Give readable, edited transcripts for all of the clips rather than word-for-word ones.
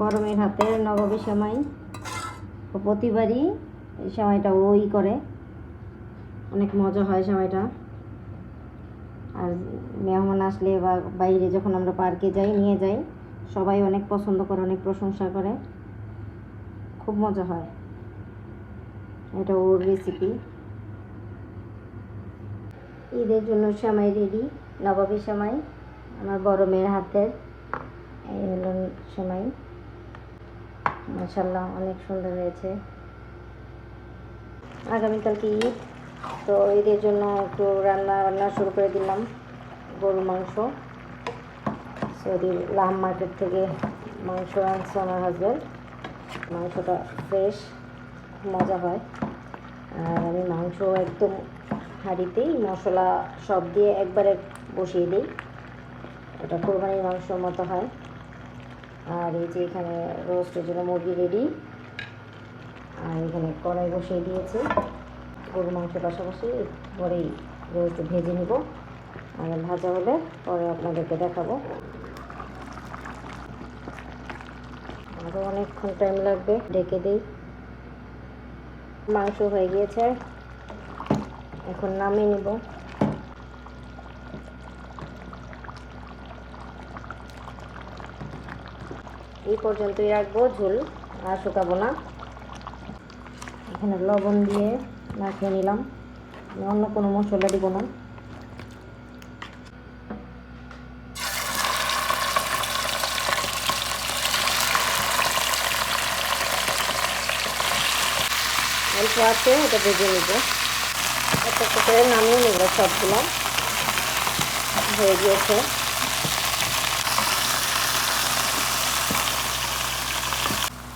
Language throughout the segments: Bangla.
বড় মেয়ের হাতে নবাবী সেমাই। প্রতিবারই এই সেমাইটা ওই করে, অনেক মজা হয় সেমাইটা। আর মেহমান আসলে বা বাইরে যখন আমরা পার্কে যাই, নিয়ে যাই, সবাই অনেক পছন্দ করে, অনেক প্রশংসা করে, খুব মজা হয়। এটা ওর রেসিপি। ঈদের জন্য সেমাই রেডি, নবাবী সেমাই, আমার বড় মেয়ের হাতের। এই হলো সেমাই, মাশাআল্লাহ অনেক সুন্দর হয়েছে। আগামীকালকে ঈদ, তো ঈদের জন্য একটু রান্না শুরু করে দিলাম। গরুর মাংস, সৌদি লাম মার্কেট থেকে মাংস আনছে আমার হাজব্যান্ড। মাংসটা ফ্রেশ, মজা হয়। আর আমি মাংস একদম হাঁড়িতেই মশলা সব দিয়ে একবারে বসিয়ে দিই, এটা কোরবানির মাংসর মতো হয়। আর এই যে এখানে রোস্টের জন্য মুরগি রেডি, আর এখানে কড়াই বসিয়ে দিয়েছি। গরুর মাংসের পাশাপাশি পরেই রোস্ট ভেজে নিব, আর ভাজা হলে পরে আপনাদেরকে দেখাবো। আরও অনেকক্ষণ টাইম লাগবে, ঢেকে দিই। মাংস হয়ে গিয়েছে, এখন নামিয়ে নিব। এই পর্যন্তই রাখবো, ঝোল আর শুকাবো না। এখানে লবণ দিয়ে মাখিয়ে নিলাম, অন্য কোনো মশলা দিব না। অল্প আছে, এটা ভেজে নিব। একটা একটা করে নামিয়ে নিব, সবগুলো হয়ে গিয়েছে।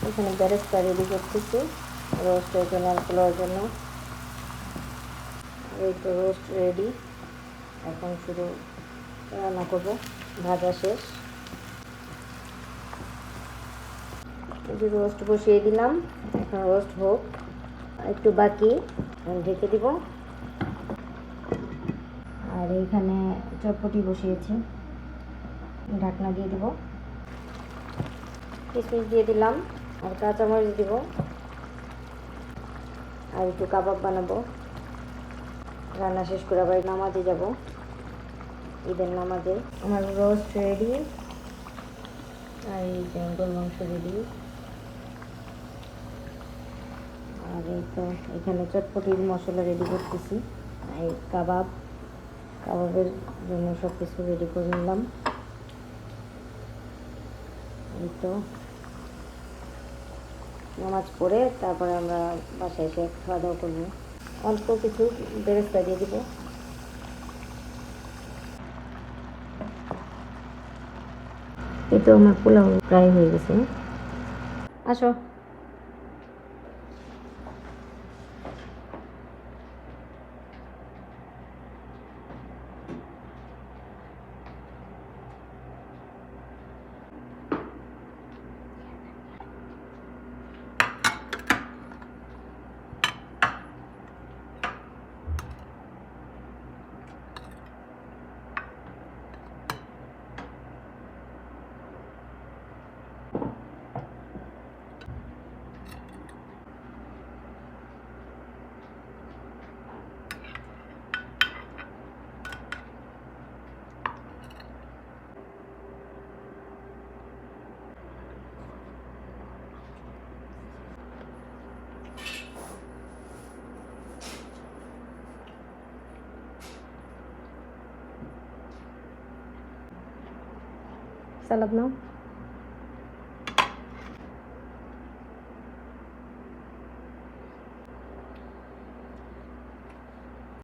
এখানে বেরেস্তা রেডি করতেছি রোস্টের জন্য, পোলাওর জন্য। এই তো রোস্ট রেডি, এখন শুধু রান্না করব। ভাজা শেষ, এই যে রোস্ট বসিয়ে দিলাম, এখন রোস্ট হোক, একটু বাকি, ঢেকে দিব। আর এইখানে চটপটি বসিয়েছি, ঢাকনা দিয়ে দিব। কিশমিশ দিয়ে দিলাম, আর কাঁচামরিচ দিব, আর একটু কাবাব বানাবো। রান্না শেষ করে আবার নামাজে যাব, ঈদের নামাজে। আমার রোস্ট রেডি, আর এই যে গরুর মাংস রেডি। আর এই তো এখানে চটপটির মশলা রেডি করতেছি, এই কাবাবের জন্য সব কিছু রেডি করে নিলাম। এই তো নামাজ পড়ে তারপরে আমরা বাসায় এসে খাওয়া দাওয়া করবো। অল্প কিছু বেরেস্তা দিয়ে দিব। এই তো আমার পোলাও প্রায় হয়ে গেছে। আসো। সালাদ নাও।